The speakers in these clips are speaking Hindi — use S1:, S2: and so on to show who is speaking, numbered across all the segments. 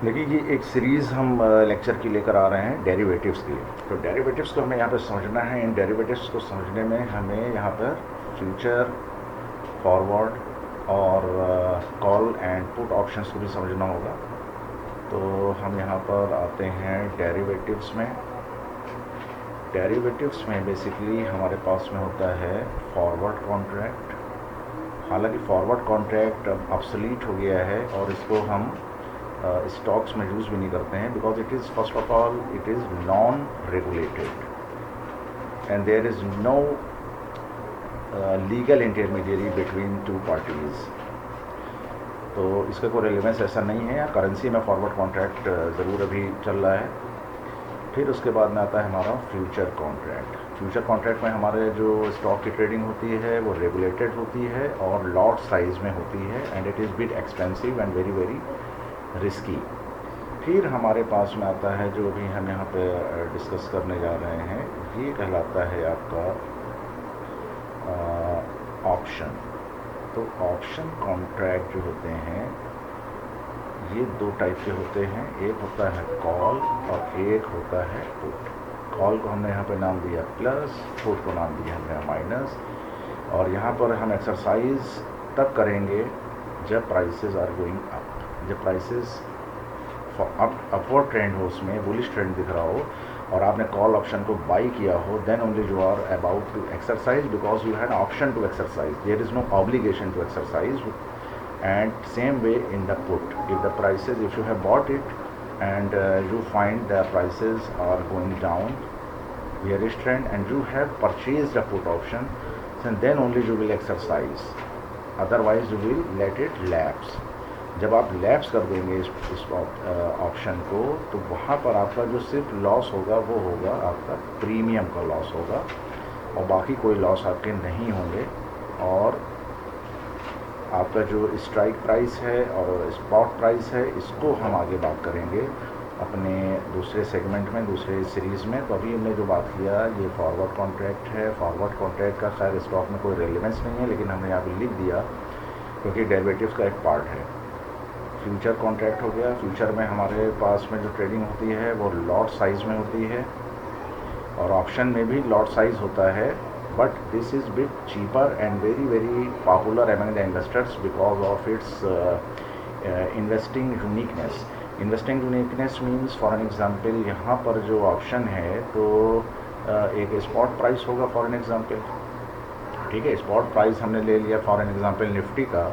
S1: देखिए ये एक सीरीज़ हम लेक्चर की लेकर आ रहे हैं डेरिवेटिव्स की। तो डेरिवेटिव्स को हमें यहाँ पर समझना है। इन डेरिवेटिव्स को समझने में हमें यहाँ पर फ्यूचर, फॉरवर्ड और कॉल एंड पुट ऑप्शंस को भी समझना होगा। तो हम यहाँ पर आते हैं डेरिवेटिव्स में। डेरिवेटिव्स में बेसिकली हमारे पास में होता है फॉरवर्ड कॉन्ट्रैक्ट। हालांकि फॉरवर्ड कॉन्ट्रैक्ट अब ऑब्सोलीट हो गया है और इसको हम स्टॉक्स में यूज़ भी नहीं करते हैं, because it is first of all it is non regulated and there is no legal intermediary between two parties. तो इसका कोई रेलेवेंस ऐसा नहीं है। करेंसी में फॉरवर्ड कॉन्ट्रैक्ट ज़रूर अभी चल रहा है। फिर उसके बाद में आता है हमारा फ्यूचर कॉन्ट्रैक्ट। फ्यूचर कॉन्ट्रैक्ट में हमारे जो स्टॉक की ट्रेडिंग होती है वो रेगुलेटेड होती है और लॉट साइज़ में होती है and it is bit expensive and very very risky. फिर हमारे पास में आता है जो भी हम यहाँ पे डिस्कस करने जा रहे हैं, ये कहलाता है आपका ऑप्शन। तो ऑप्शन कॉन्ट्रैक्ट जो होते हैं ये दो टाइप के होते हैं। एक होता है कॉल और एक होता है पुट। कॉल को हमने यहाँ पे नाम दिया प्लस, पुट को नाम दिया हमने माइनस। और यहाँ पर हम एक्सरसाइज तब करेंगे जब प्राइसेस आर गोइंग अप। जब प्राइसेस अपवर्ड ट्रेंड हो, उसमें बुलिश ट्रेंड दिख रहा हो और आपने कॉल ऑप्शन को बाई किया हो, then only you are about to exercise, because you had option to exercise. There is no obligation to exercise. And same way in the put, if the prices, if you have bought it and you find the prices are going down, bearish trend, and you have purchased a put option, then only you will exercise, otherwise you will let it lapse. जब आप लैप्स कर देंगे इस ऑप्शन को, तो वहाँ पर आपका जो सिर्फ लॉस होगा वो होगा आपका प्रीमियम का लॉस होगा और बाकी कोई लॉस आपके नहीं होंगे। और आपका जो स्ट्राइक प्राइस है और स्पॉट प्राइस है, इसको हम आगे बात करेंगे अपने दूसरे सेगमेंट में, दूसरे सीरीज़ में। तो अभी हमने जो बात किया ये फॉरवर्ड कॉन्ट्रैक्ट है। फॉरवर्ड कॉन्ट्रैक्ट का खैर स्टॉक में कोई रेलेवेंस नहीं है, लेकिन हमने यहाँ पे लिख दिया क्योंकि डेरिवेटिव्स का एक पार्ट है। फ्यूचर कॉन्ट्रैक्ट हो गया। फ्यूचर में हमारे पास में जो ट्रेडिंग होती है वो लॉट साइज़ में होती है और ऑप्शन में भी लॉट साइज़ होता है, but this is bit cheaper and very very popular among the investors because of its investing uniqueness. Investing uniqueness means for an example, यहाँ पर जो ऑप्शन है तो एक स्पॉट प्राइस होगा फॉर एन एग्जांपल, ठीक है। स्पॉट प्राइस हमने ले लिया फॉर एन एग्जांपल निफ्टी का,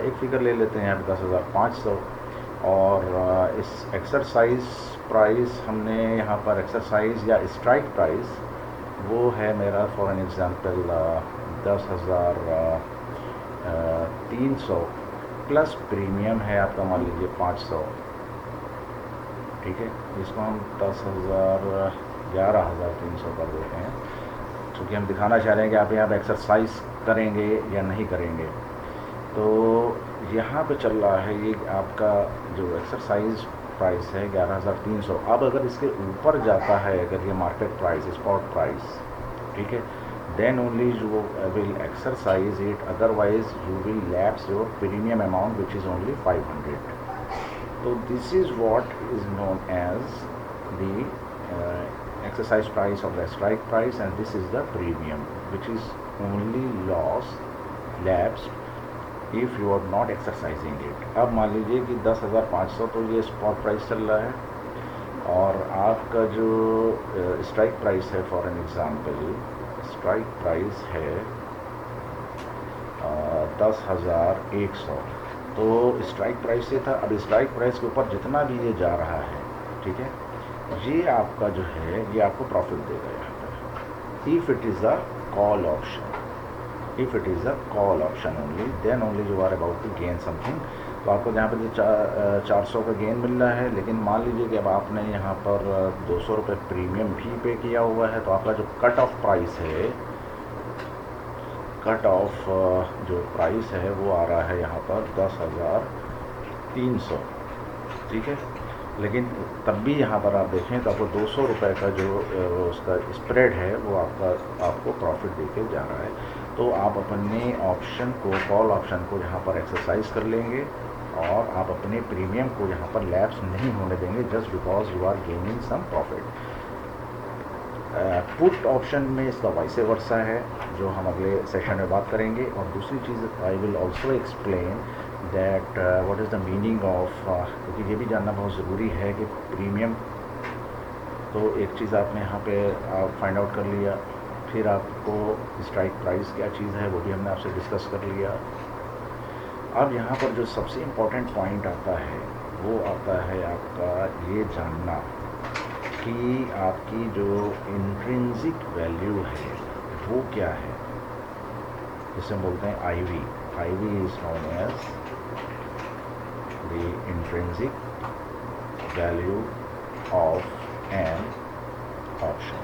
S1: एक फिगर ले लेते हैं यहाँ पे 10,500 और इस एक्सरसाइज प्राइस हमने यहाँ पर एक्सरसाइज या स्ट्राइक प्राइस वो है मेरा for an example 10,300 plus premium है आपका मान लीजिए 500, ठीक है। इसको हम 11,300 कर देते हैं, क्योंकि हम दिखाना चाह रहे हैं कि आप यहाँ पर एक्सरसाइज करेंगे या नहीं करेंगे। तो यहाँ पे चल रहा है ये आपका जो एक्सरसाइज प्राइस है 11,300। अब अगर इसके ऊपर जाता है, अगर ये मार्केट प्राइस, स्पॉट प्राइस, ठीक है, then only you will exercise it, otherwise you will lapse your premium amount which is only 500। तो this is what is known as the exercise price of the strike price and this is the premium which is only loss lapse if you are not exercising it. अब मान लीजिए कि 10,500 तो ये स्पॉट प्राइस चल रहा है और आपका जो स्ट्राइक प्राइस है for an example, strike price है 10,100। तो स्ट्राइक प्राइस से था, अब स्ट्राइक प्राइस के ऊपर जितना भी ये जा रहा है, ठीक है, ये आपका जो है ये आपको प्रॉफिट देगा यहाँ पर। If it is a call option, if it is a call option only, then only you are about to gain something। तो आपको जहाँ पर जो 400 का गेन मिल रहा है, लेकिन मान लीजिए कि अब आपने यहाँ पर 200 रुपये प्रीमियम भी पे किया हुआ है, तो आपका जो कट ऑफ प्राइस है, कट ऑफ जो प्राइस है वो आ रहा है यहाँ पर 10,300, ठीक है। लेकिन तब भी यहाँ पर आप देखें तो आपको 200 रुपये का जो उसका स्प्रेड है वो आपको प्रॉफिट देके जा रहा है। तो आप अपने ऑप्शन को, कॉल ऑप्शन को यहाँ पर एक्सरसाइज कर लेंगे और आप अपने प्रीमियम को यहाँ पर लैप्स नहीं होने देंगे just because you are gaining some profit. Put option में इसका वाइस वर्सा है, जो हम अगले सेशन में बात करेंगे। और दूसरी चीज़ I will also explain that what is the meaning of, क्योंकि ये भी जानना बहुत ज़रूरी है कि प्रीमियम, तो एक चीज़ आपने यहाँ पे फाइंड आउट कर लिया, फिर आपको स्ट्राइक प्राइस क्या चीज़ है वो भी हमने आपसे डिस्कस कर लिया। अब यहाँ पर जो सबसे इम्पोर्टेंट पॉइंट आता है वो आता है आपका ये जानना कि आपकी जो इंट्रिंसिक वैल्यू है वो क्या है, जिसे हम बोलते हैं IV. IV is known as the intrinsic value of an option,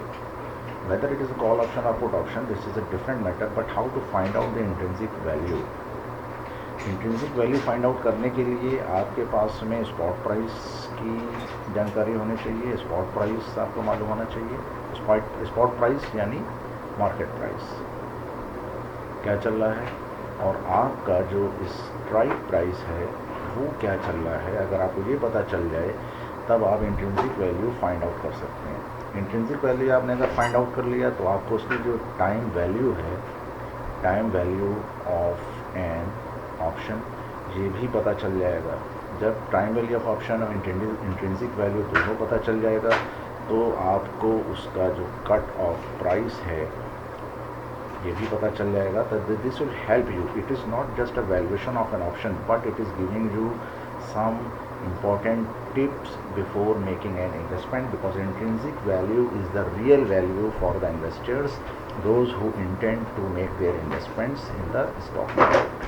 S1: whether it is a call option or put option, this is a different matter, but how to find out the intrinsic value। Intrinsic value find out करने के लिए आपके पास में स्पॉट प्राइस की जानकारी होनी चाहिए। स्पॉट प्राइस आपको मालूम होना चाहिए। स्पॉट प्राइस यानी मार्केट प्राइस क्या चल रहा है, और आपका जो स्ट्राइक प्राइस है वो क्या चल रहा है। अगर आपको ये पता चल जाए तब आप इंट्रिंसिक वैल्यू फाइंड आउट कर सकते हैं। इंट्रिंसिक वैल्यू आपने अगर फाइंड आउट कर लिया तो आपको उसकी जो टाइम वैल्यू है, time value of an option, ये भी पता चल जाएगा। जब टाइम वैल्यू ऑफ ऑप्शन और इंट्रिंसिक वैल्यू दोनों पता चल जाएगा तो आपको उसका जो कट ऑफ प्राइस है ये भी पता चल जाएगा। तो this will help you. It is not just a valuation of an option, but it is giving you some important tips before making an investment, because intrinsic value is the real value for the investors, those who intend to make their investments in the stock market.